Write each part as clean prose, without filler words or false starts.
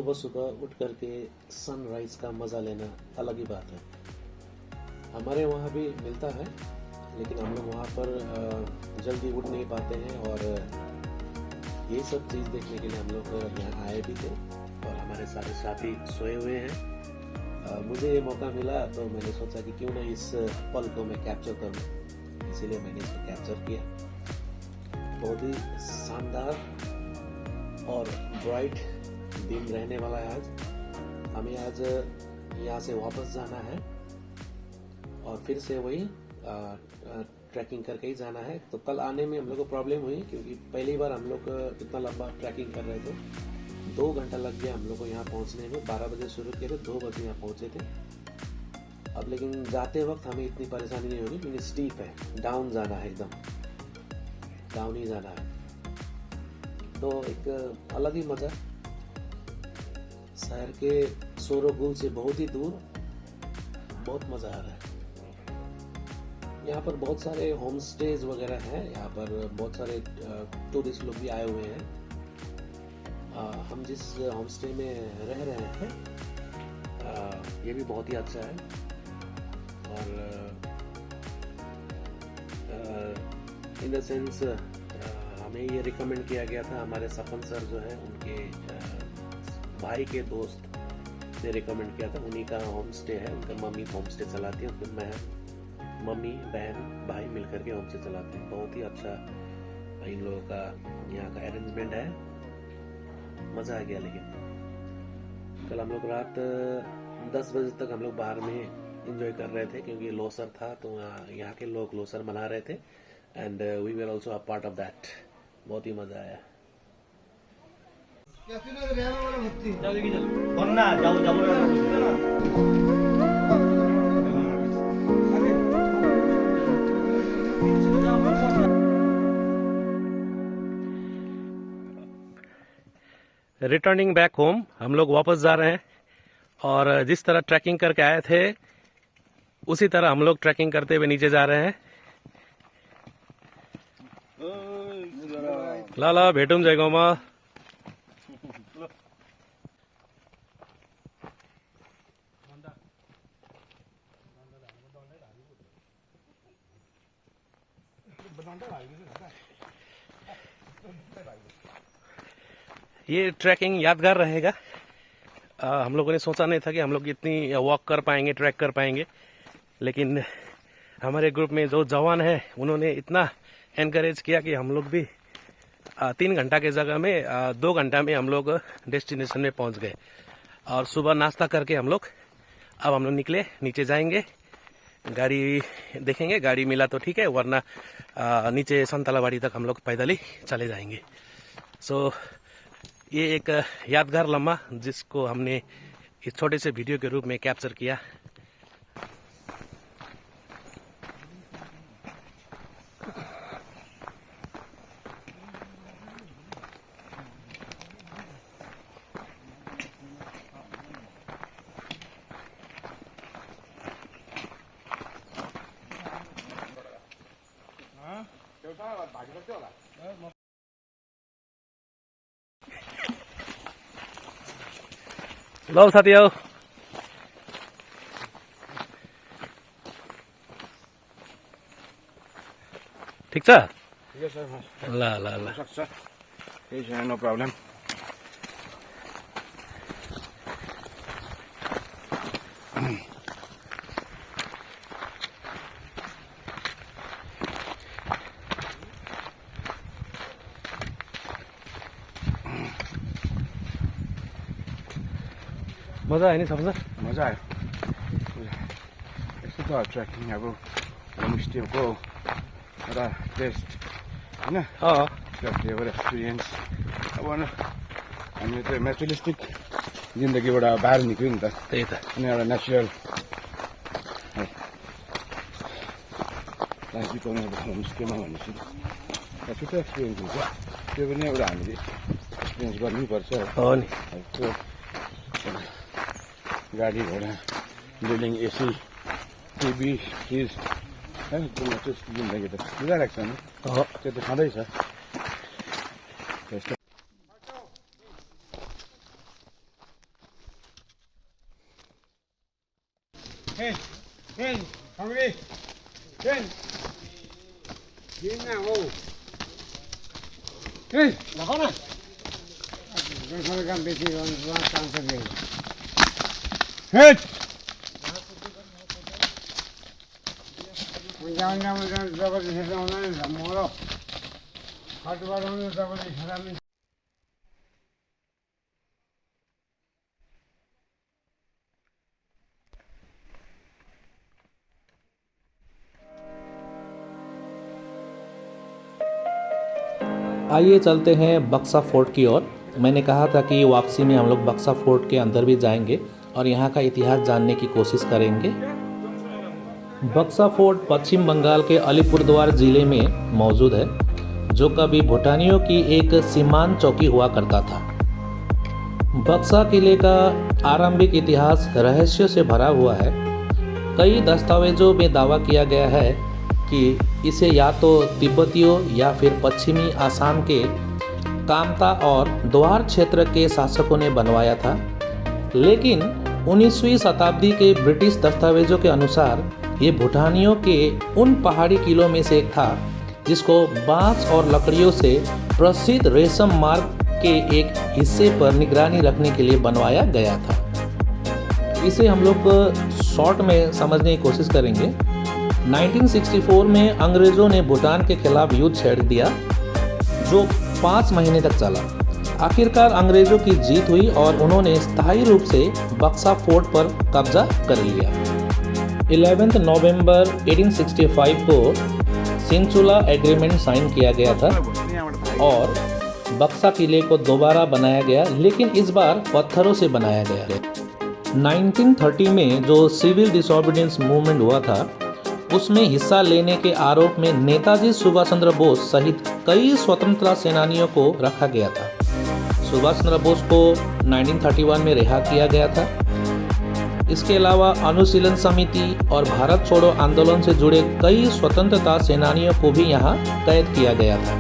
सुबह सुबह उठ करके सनराइज का मज़ा लेना अलग ही बात है। हमारे वहाँ भी मिलता है, लेकिन हम लोग वहाँ पर जल्दी उठ नहीं पाते हैं और ये सब चीज़ देखने के लिए हम लोग यहाँ आए भी थे और हमारे सारे साथी सोए हुए हैं। मुझे ये मौका मिला तो मैंने सोचा कि क्यों ना इस पल को मैं कैप्चर करूँ, इसीलिए मैंने इसको कैप्चर किया। बहुत ही शानदार और ब्राइट दिन रहने वाला है आज। हमें आज यहाँ से वापस जाना है और फिर से वही ट्रैकिंग करके ही जाना है। तो कल आने में हम लोग को प्रॉब्लम हुई क्योंकि पहली बार हम लोग इतना लंबा ट्रैकिंग कर रहे थे। 2 घंटा लग गया हम लोग को यहाँ पहुँचने में। 12 बजे शुरू किए थे, 2 बजे यहाँ पहुँचे थे। अब लेकिन जाते वक्त हमें इतनी परेशानी नहीं होगी क्योंकि स्टीप है, डाउन जाना है, एकदम डाउन ही जाना है। तो एक अलग ही मजा, शहर के शोरगुल से बहुत ही दूर, बहुत मजा आ रहा है। यहाँ पर बहुत सारे होम स्टेज वगैरह हैं, यहाँ पर बहुत सारे टूरिस्ट लोग भी आए हुए हैं। हम जिस होम स्टे में रह रहे हैं ये भी बहुत ही अच्छा है और इन द सेंस हमें ये रिकमेंड किया गया था, हमारे सपन सर जो है उनके भाई के दोस्त ने रिकमेंड किया था। उन्हीं का होम स्टे है, उनका मम्मी होम स्टे चलाती है, फिर मैं मम्मी बहन भाई मिलकर के होम स्टे चलाते हैं। बहुत ही अच्छा इन लोगों का यहाँ का अरेंजमेंट है, मज़ा आ गया। लेकिन कल हम लोग रात 10 बजे तक हम लोग बाहर में एंजॉय कर रहे थे क्योंकि लोसर था, तो यहाँ के लोग लोसर मना रहे थे and we were also a part of that. बहुत ही मज़ा आया। रिटर्निंग बैक होम, हम लोग वापस जा रहे हैं और जिस तरह ट्रैकिंग करके आए थे उसी तरह हम लोग ट्रैकिंग करते हुए नीचे जा रहे हैं। लाला भेटूं जयगाउँमा। ये ट्रैकिंग यादगार रहेगा। हम लोगों ने सोचा नहीं था कि हम लोग इतनी वॉक कर पाएंगे, ट्रैक कर पाएंगे, लेकिन हमारे ग्रुप में जो जवान है उन्होंने इतना एनकरेज किया कि हम लोग भी 3 घंटा के जगह में 2 घंटा में हम लोग डेस्टिनेशन में पहुंच गए। और सुबह नाश्ता करके हम लोग निकले, नीचे जाएंगे, गाड़ी देखेंगे, गाड़ी मिला तो ठीक है, वरना नीचे संतलाबाड़ी तक हम लोग पैदल ही चले जाएंगे। सो ये एक यादगार लम्हा जिसको हमने इस छोटे से वीडियो के रूप में कैप्चर किया। लो साथीहरु, ठीक छ? ल ल ल नो प्रब्लम। मजा आयो नि सबैजना? मजा आयो। यस्तो त ट्रेकिङ अब होमस्टेको एउटा टेस्ट होइन, त्यो फ्लेभर एक्सपिरियन्स। अब हामी त्यो मेटेरियलिस्टिक जिन्दगीबाट बाहिर निक्ल्यो नि त, त्यही त। अनि एउटा नेचुरल लाइफ बिताउने एउटा होमस्टेमा भनेपछि छुट्टै एक्सपिरियन्स हुन्छ। त्यो पनि एउटा हामीले एक्सपिरियन्स गर्नैपर्छ हो नि। त्यो गाडी घोडा, बिल्डिङ, एसी, टिभी, फ्रिज है, त्यो जिन्दगी त बिगारेको छ नि, त्यो त छँदैछ। Hey, hey, family. Hey, Gina, oh. Hey, देखो ना। दूसरे का बेटी वहाँ काम कर रही है। Hey. मुझे जबरदस्ती से उन्होंने मोरो। हट बार उन्होंने जबरदस्ती हरामी। आइए चलते हैं बक्सा फोर्ट की ओर। मैंने कहा था कि वापसी में हम लोग बक्सा फोर्ट के अंदर भी जाएंगे और यहाँ का इतिहास जानने की कोशिश करेंगे। बक्सा फोर्ट पश्चिम बंगाल के अलीपुरद्वार जिले में मौजूद है, जो कभी भूटानियों की एक सीमांत चौकी हुआ करता था। बक्सा किले का आरंभिक इतिहास रहस्यों से भरा हुआ है। कई दस्तावेजों में दावा किया गया है कि इसे या तो तिब्बतियों या फिर पश्चिमी आसाम के कामता और द्वार क्षेत्र के शासकों ने बनवाया था, लेकिन 19वीं शताब्दी के ब्रिटिश दस्तावेजों के अनुसार ये भूटानियों के उन पहाड़ी किलों में से एक था जिसको बांस और लकड़ियों से प्रसिद्ध रेशम मार्ग के एक हिस्से पर निगरानी रखने के लिए बनवाया गया था। इसे हम लोग शॉर्ट में समझने की कोशिश करेंगे। 1964 में अंग्रेज़ों ने भूटान के खिलाफ युद्ध छेड़ दिया, जो 5 महीने तक चला। आखिरकार अंग्रेज़ों की जीत हुई और उन्होंने स्थायी रूप से बक्सा फोर्ट पर कब्जा कर लिया। 11 नवंबर 1865 को सिंचुला एग्रीमेंट साइन किया गया था और बक्सा किले को दोबारा बनाया गया, लेकिन इस बार पत्थरों से बनाया गया। 1930 में जो सिविल डिसोबीडियंस मूवमेंट हुआ था, उसमें हिस्सा लेने के आरोप में नेताजी सुभाष चंद्र बोस सहित कई स्वतंत्रता सेनानियों को रखा गया था। सुभाष चंद्र बोस को 1931 में रिहा किया गया था। इसके अलावा अनुशीलन समिति और भारत छोड़ो आंदोलन से जुड़े कई स्वतंत्रता सेनानियों को भी यहाँ कैद किया गया था।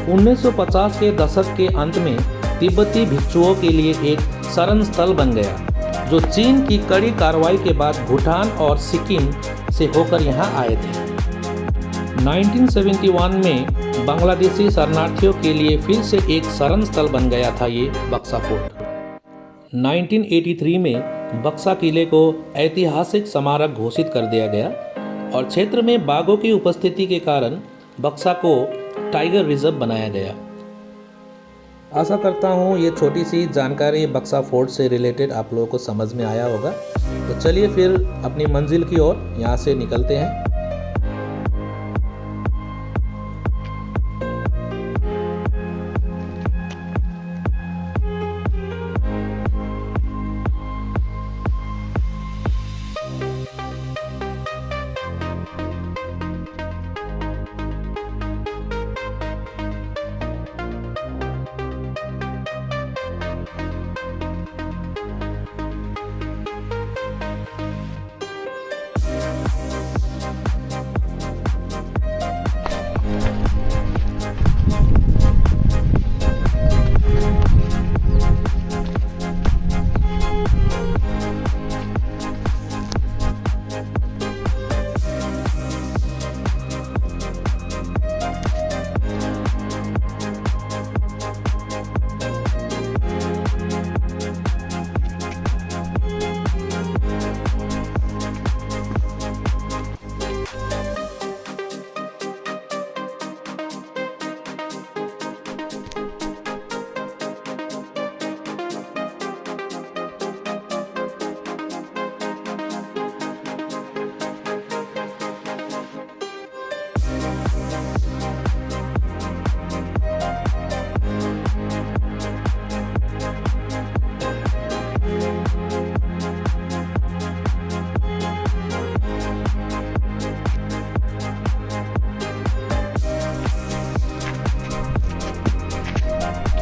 1950 के दशक के अंत में तिब्बती भिक्षुओं के लिए एक शरण स्थल बन गया, जो चीन की कड़ी कार्रवाई के बाद भूटान और सिक्किम से होकर यहाँ आए थे। 1971 में बांग्लादेशी शरणार्थियों के लिए फिर से एक शरण स्थल बन गया था ये बक्सा फोर्ट। 1983 में बक्सा किले को ऐतिहासिक स्मारक घोषित कर दिया गया और क्षेत्र में बाघों की उपस्थिति के कारण बक्सा को टाइगर रिजर्व बनाया गया। आशा करता हूँ ये छोटी सी जानकारी बक्सा फोर्ट से रिलेटेड आप लोगों को समझ में आया होगा। तो चलिए फिर अपनी मंजिल की ओर यहाँ से निकलते हैं।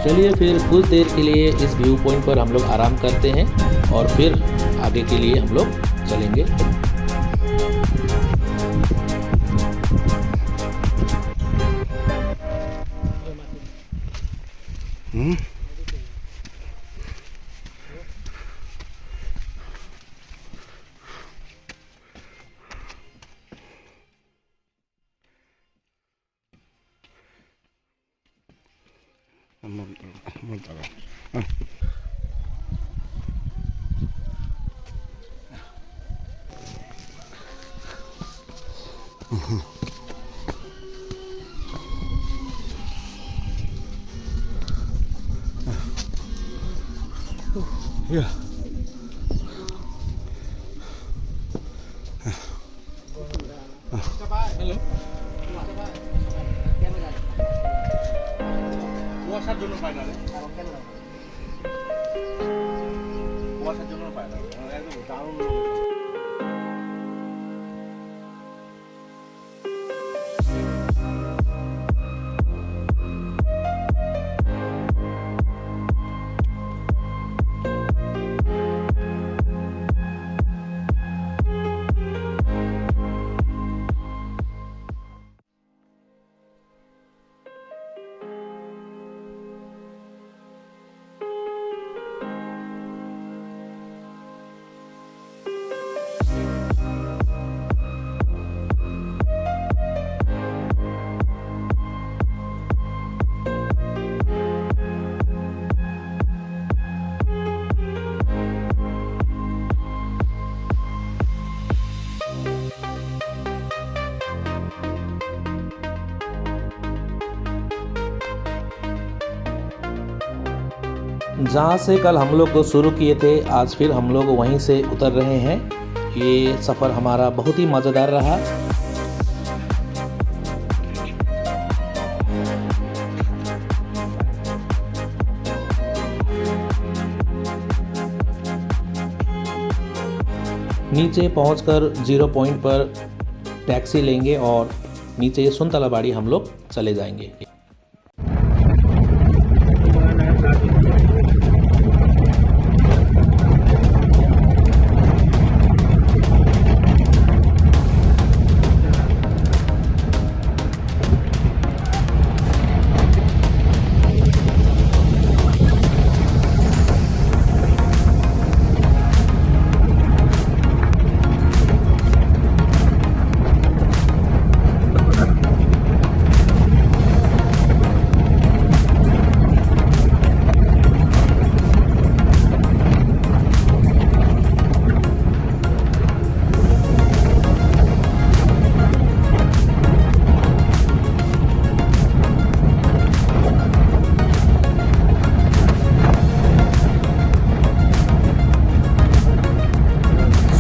चलिए फिर कुछ देर के लिए इस व्यू पॉइंट पर हम लोग आराम करते हैं और फिर आगे के लिए हम लोग चलेंगे। Multala. Yeah. হ্যালো কুয়াশার জন্য পায় না রে কুয়াশার জন্য পায় না একদম দারুণ जहाँ से कल हम लोग शुरू किए थे आज फिर हम लोग वहीं से उतर रहे हैं। ये सफ़र हमारा बहुत ही मज़ेदार रहा। नीचे पहुंचकर 0 पॉइंट पर टैक्सी लेंगे और नीचे सुनतलाबाड़ी हम लोग चले जाएंगे।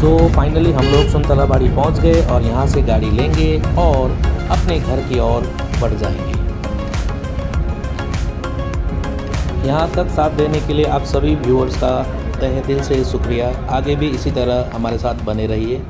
तो फाइनली हम लोग सुनतलाबाड़ी पहुंच गए और यहाँ से गाड़ी लेंगे और अपने घर की ओर बढ़ जाएंगे। यहाँ तक साथ देने के लिए आप सभी व्यूअर्स का तहे दिल से शुक्रिया। आगे भी इसी तरह हमारे साथ बने रहिए।